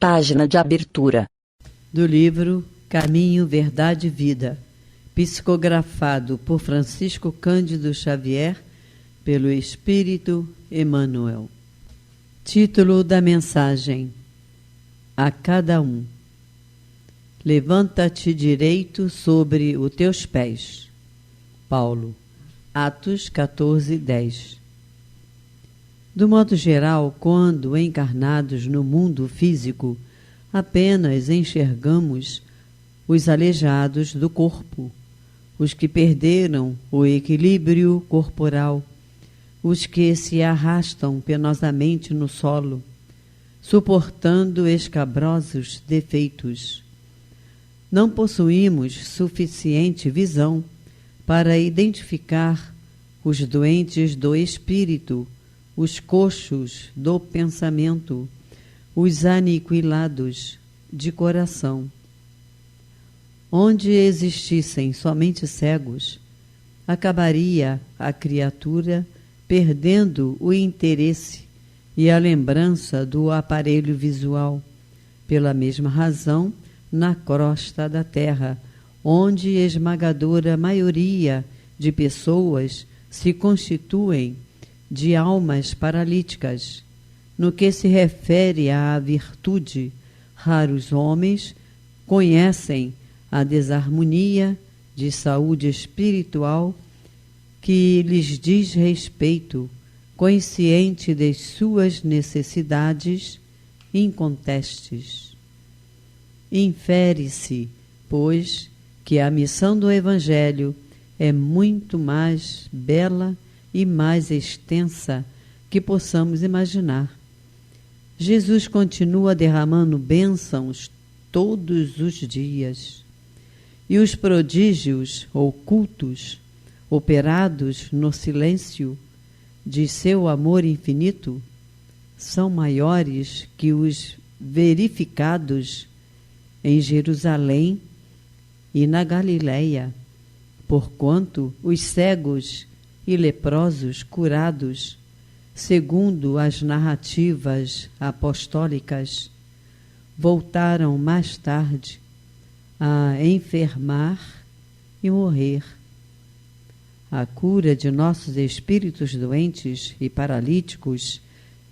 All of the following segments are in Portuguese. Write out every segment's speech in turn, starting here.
Página de abertura. Do livro Caminho, Verdade e Vida, psicografado por Francisco Cândido Xavier, pelo Espírito Emmanuel. Título da mensagem: A cada um. Levanta-te direito sobre os teus pés. Paulo, Atos 14:10. Do modo geral, quando encarnados no mundo físico, apenas enxergamos os aleijados do corpo, os que perderam o equilíbrio corporal, os que se arrastam penosamente no solo, suportando escabrosos defeitos. Não possuímos suficiente visão para identificar os doentes do espírito, os coxos do pensamento, os aniquilados de coração. Onde existissem somente cegos, acabaria a criatura perdendo o interesse e a lembrança do aparelho visual. Pela mesma razão, na crosta da terra, onde esmagadora maioria de pessoas se constituem de almas paralíticas. No que se refere à virtude, raros homens conhecem a desarmonia de saúde espiritual que lhes diz respeito, consciente de suas necessidades incontestes. Infere-se, pois, que a missão do Evangelho é muito mais bela e mais extensa que possamos imaginar. Jesus continua derramando bênçãos todos os dias, e os prodígios ocultos, operados no silêncio de seu amor infinito, são maiores que os verificados em Jerusalém e na Galileia, porquanto os cegos e leprosos curados, segundo as narrativas apostólicas, voltaram mais tarde a enfermar e morrer. A cura de nossos espíritos doentes e paralíticos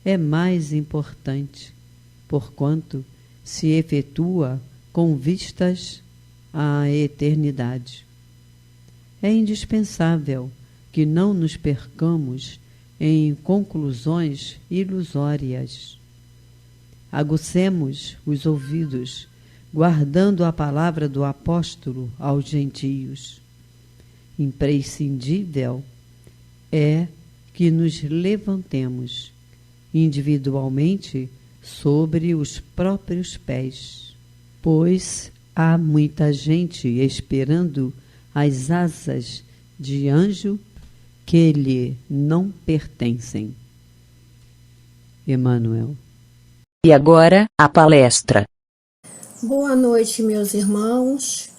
é mais importante, porquanto se efetua com vistas à eternidade. É indispensável que não nos percamos em conclusões ilusórias. Aguçemos os ouvidos, guardando a palavra do apóstolo aos gentios. Imprescindível é que nos levantemos individualmente sobre os próprios pés, pois há muita gente esperando as asas de anjo que lhe não pertencem. Emmanuel. E agora, a palestra. Boa noite, meus irmãos.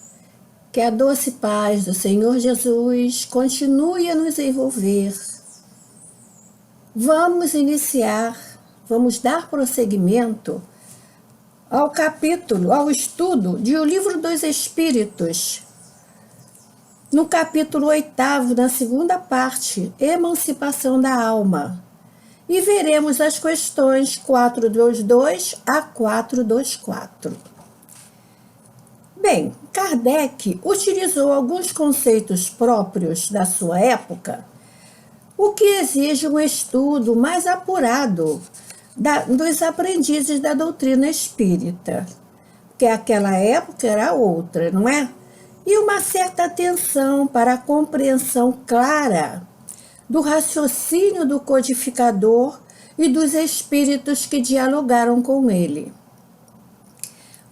Que a doce paz do Senhor Jesus continue a nos envolver. Vamos dar prosseguimento ao estudo de O Livro dos Espíritos. No capítulo 8º, na segunda parte, Emancipação da Alma. E veremos as questões 422 a 424. Bem, Kardec utilizou alguns conceitos próprios da sua época, o que exige um estudo mais apurado dos aprendizes da doutrina espírita, porque aquela época era outra, não é? E uma certa atenção para a compreensão clara do raciocínio do codificador e dos espíritos que dialogaram com ele.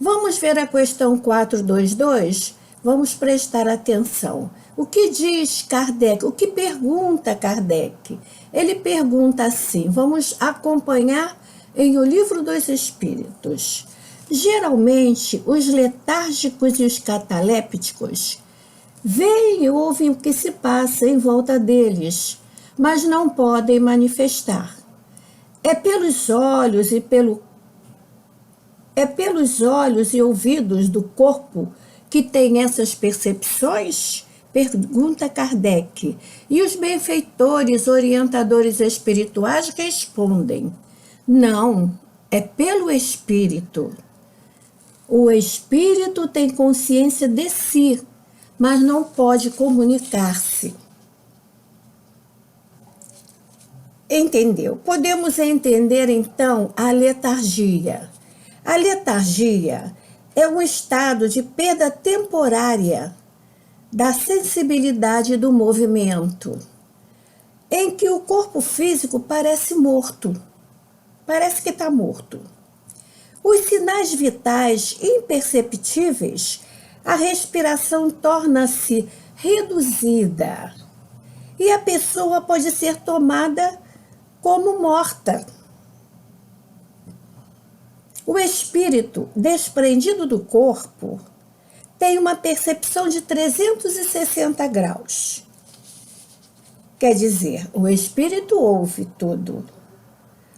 Vamos ver a questão 422? Vamos prestar atenção. O que diz Kardec? O que pergunta Kardec? Ele pergunta assim, vamos acompanhar em O Livro dos Espíritos. Geralmente, os letárgicos e os catalépticos veem e ouvem o que se passa em volta deles, mas não podem manifestar. É pelos olhos e é pelos olhos e ouvidos do corpo que tem essas percepções? Pergunta Kardec. E os benfeitores, orientadores espirituais respondem: não, é pelo espírito. O espírito tem consciência de si, mas não pode comunicar-se. Entendeu? Podemos entender, então, a letargia. A letargia é um estado de perda temporária da sensibilidade do movimento, em que o corpo físico parece morto, parece que está morto. Os sinais vitais imperceptíveis, a respiração torna-se reduzida e a pessoa pode ser tomada como morta. O espírito, desprendido do corpo, tem uma percepção de 360 graus. Quer dizer, o espírito ouve tudo,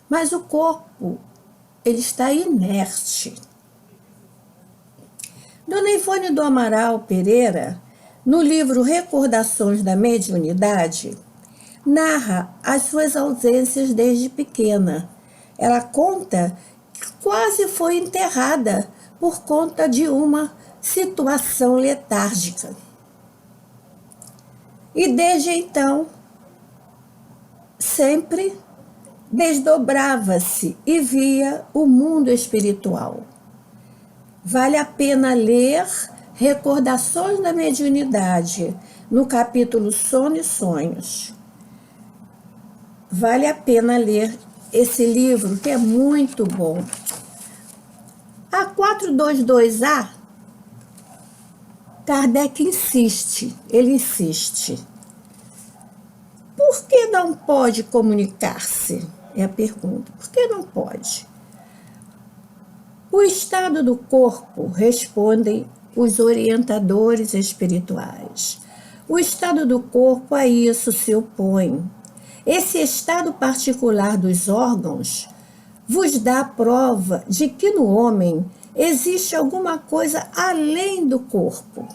mas o corpo, ele está inerte. Dona Ivone do Amaral Pereira, no livro Recordações da Mediunidade, narra as suas ausências desde pequena. Ela conta que quase foi enterrada por conta de uma situação letárgica. E desde então, sempre desdobrava-se e via o mundo espiritual. Vale a pena ler Recordações da Mediunidade, no capítulo Sono e Sonhos. Vale a pena ler esse livro, que é muito bom. A 422A, Kardec insiste, ele insiste. Por que não pode comunicar-se? É a pergunta. Por que não pode? O estado do corpo, respondem os orientadores espirituais. O estado do corpo a isso se opõe. Esse estado particular dos órgãos vos dá a prova de que no homem existe alguma coisa além do corpo.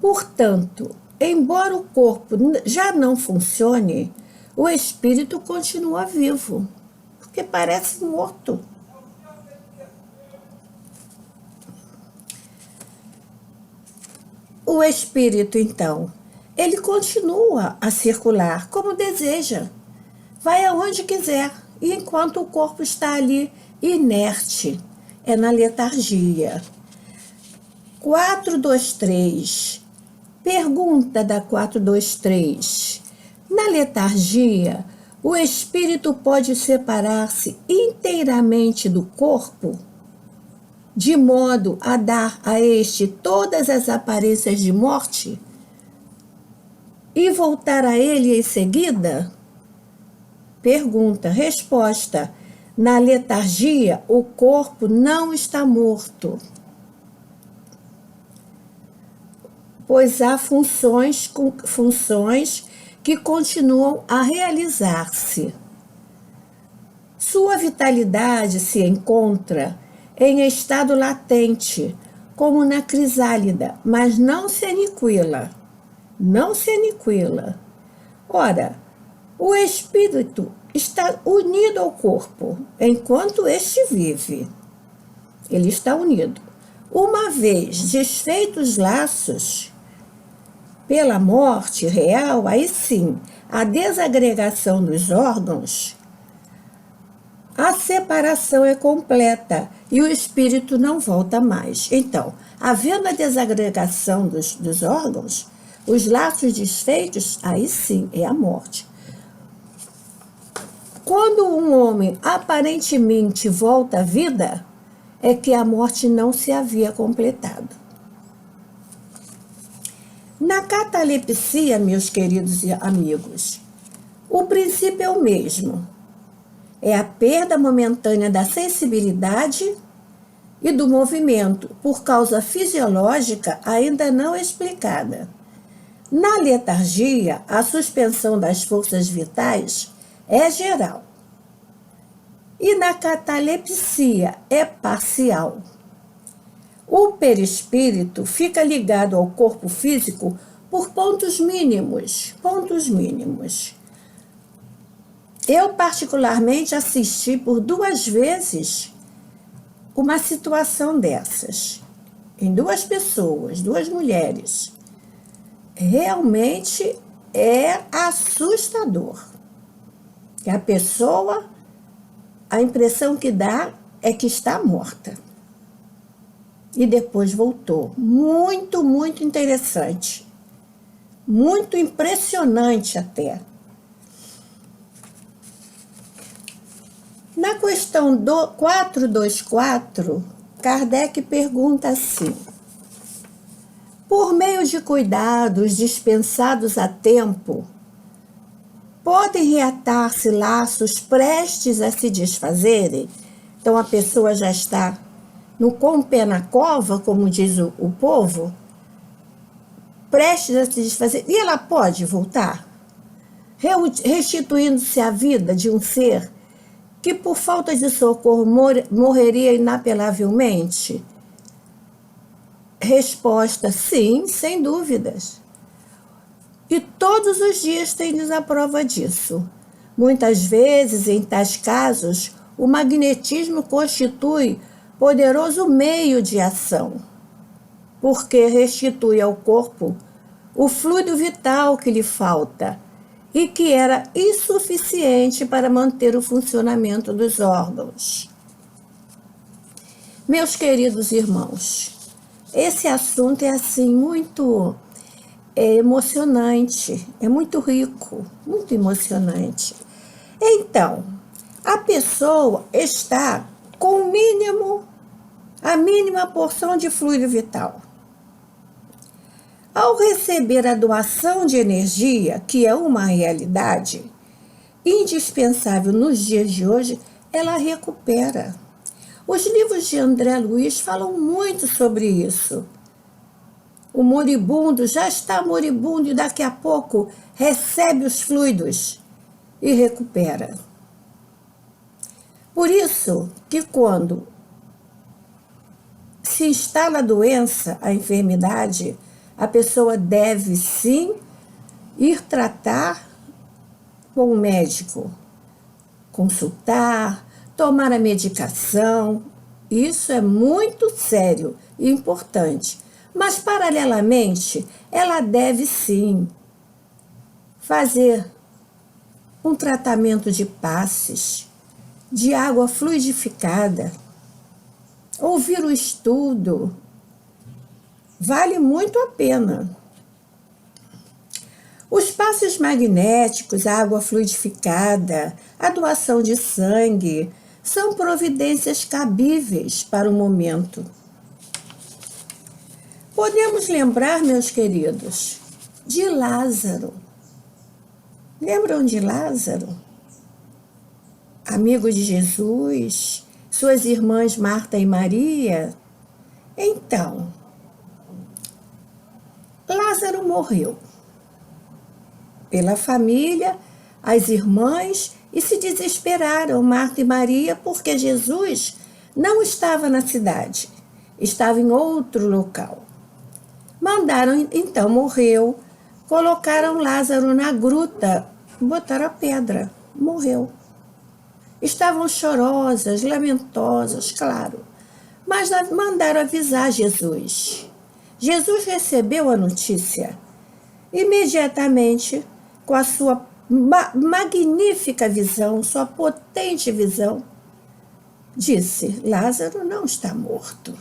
Portanto, embora o corpo já não funcione, o espírito continua vivo, porque parece morto. O espírito, então, ele continua a circular como deseja, vai aonde quiser, e enquanto o corpo está ali inerte, é na letargia. 423, pergunta da 423. Na letargia, o espírito pode separar-se inteiramente do corpo, de modo a dar a este todas as aparências de morte e voltar a ele em seguida? Pergunta, resposta: na letargia, o corpo não está morto, pois há funções que continuam a realizar-se. Sua vitalidade se encontra em estado latente, como na crisálida, mas não se aniquila. Não se aniquila. Ora, o espírito está unido ao corpo, enquanto este vive. Ele está unido. Uma vez desfeitos os laços pela morte real, aí sim, a desagregação dos órgãos, a separação é completa e o espírito não volta mais. Então, havendo a desagregação dos órgãos, os laços desfeitos, aí sim, é a morte. Quando um homem aparentemente volta à vida, é que a morte não se havia completado. Na catalepsia, meus queridos amigos, o princípio é o mesmo. É a perda momentânea da sensibilidade e do movimento, por causa fisiológica ainda não explicada. Na letargia, a suspensão das forças vitais é geral. e na catalepsia é parcial. O perispírito fica ligado ao corpo físico por pontos mínimos. Eu, particularmente, assisti por 2 vezes uma situação dessas, em 2 pessoas, 2 mulheres. Realmente é assustador. E a pessoa, a impressão que dá é que está morta. E depois voltou. Muito, muito interessante. Muito impressionante até. Na questão 424, Kardec pergunta assim: por meio de cuidados dispensados a tempo, podem reatar-se laços prestes a se desfazerem? Então a pessoa já está com o pé na cova, como diz o povo, prestes a se desfazer, e ela pode voltar, restituindo-se à vida de um ser que por falta de socorro morreria inapelavelmente? Resposta: sim, sem dúvidas. E todos os dias tem-nos a prova disso. Muitas vezes, em tais casos, o magnetismo constitui poderoso meio de ação, porque restitui ao corpo o fluido vital que lhe falta e que era insuficiente para manter o funcionamento dos órgãos. Meus queridos irmãos, esse assunto é assim muito emocionante, é muito rico, muito emocionante. Então, a pessoa está com a mínima porção de fluido vital. Ao receber a doação de energia, que é uma realidade indispensável nos dias de hoje, ela recupera. Os livros de André Luiz falam muito sobre isso. O moribundo já está moribundo e daqui a pouco recebe os fluidos e recupera. Por isso que quando se instala a doença, a enfermidade, a pessoa deve sim ir tratar com o médico, consultar, tomar a medicação. Isso é muito sério e importante. Mas, paralelamente, ela deve sim fazer um tratamento de passes, de água fluidificada, ouvir o estudo. Vale muito a pena. Os passes magnéticos, a água fluidificada, a doação de sangue, são providências cabíveis para o momento. Podemos lembrar, meus queridos, de Lázaro. Lembram de Lázaro? Amigo de Jesus, suas irmãs Marta e Maria? Então, Lázaro morreu. Pela família, as irmãs, e se desesperaram, Marta e Maria, porque Jesus não estava na cidade, estava em outro local. Mandaram, então, morreu, colocaram Lázaro na gruta, botaram a pedra, morreu. Estavam chorosas, lamentosas, claro, mas mandaram avisar Jesus. Jesus recebeu a notícia. Imediatamente, com a sua magnífica visão, sua potente visão, disse: Lázaro não está morto.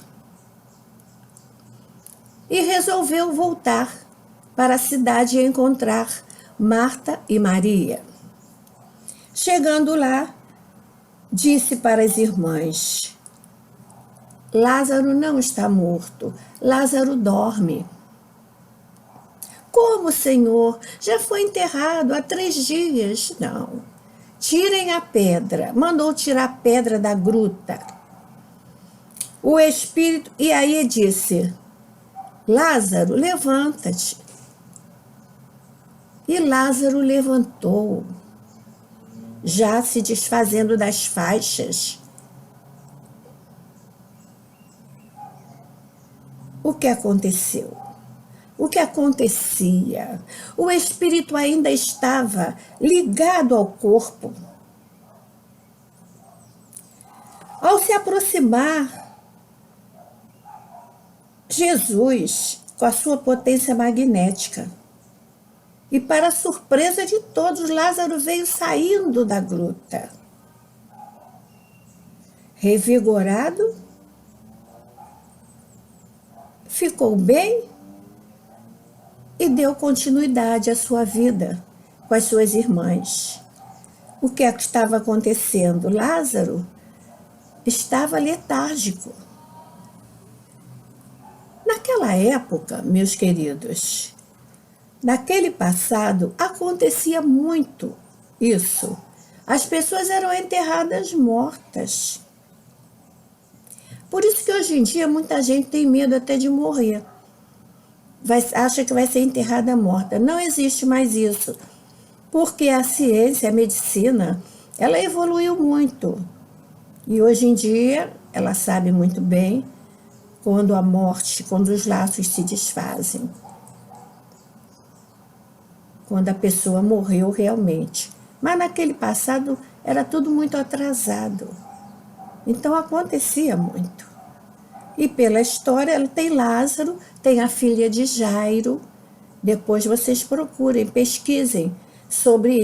E resolveu voltar para a cidade e encontrar Marta e Maria. Chegando lá, disse para as irmãs: Lázaro não está morto, Lázaro dorme. Como, Senhor? Já foi enterrado há 3 dias. Não. Tirem a pedra. Mandou tirar a pedra da gruta. O Espírito, e aí disse: Lázaro, levanta-te. E Lázaro levantou. já se desfazendo das faixas. O que aconteceu? O que acontecia? O espírito ainda estava ligado ao corpo. Ao se aproximar, Jesus, com a sua potência magnética, e para a surpresa de todos, Lázaro veio saindo da gruta. Revigorado, ficou bem e deu continuidade à sua vida com as suas irmãs. O que é que estava acontecendo? Lázaro estava letárgico. Naquela época, meus queridos, naquele passado, acontecia muito isso. As pessoas eram enterradas mortas. Por isso que hoje em dia muita gente tem medo até de morrer. Acha que vai ser enterrada morta. Não existe mais isso. Porque a ciência, a medicina, ela evoluiu muito. E hoje em dia, ela sabe muito bem quando a morte, quando os laços se desfazem. Quando a pessoa morreu realmente. Mas naquele passado era tudo muito atrasado. Então acontecia muito. E pela história, ela tem Lázaro, tem a filha de Jairo. Depois vocês procurem, pesquisem sobre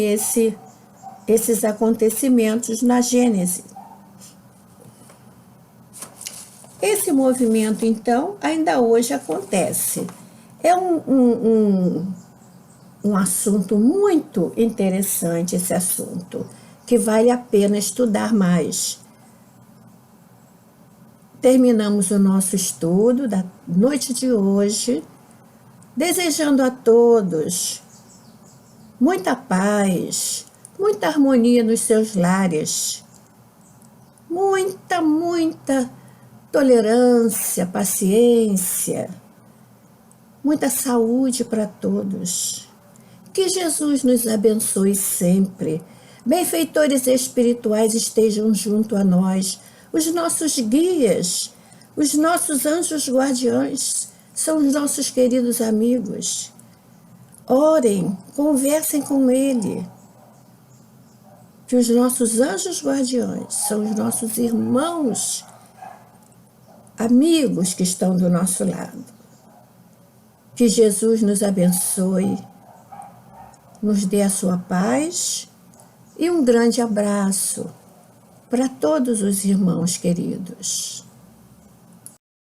esses acontecimentos na Gênesis. Esse movimento, então, ainda hoje acontece. É um assunto muito interessante, esse assunto, que vale a pena estudar mais. Terminamos o nosso estudo da noite de hoje, desejando a todos muita paz, muita harmonia nos seus lares, muita tolerância, paciência, muita saúde para todos. Que Jesus nos abençoe sempre. Benfeitores espirituais estejam junto a nós. Os nossos guias, os nossos anjos guardiães, são os nossos queridos amigos. Orem, conversem com Ele. Que os nossos anjos guardiães são os nossos irmãos, amigos que estão do nosso lado. Que Jesus nos abençoe, nos dê a sua paz e um grande abraço para todos os irmãos queridos.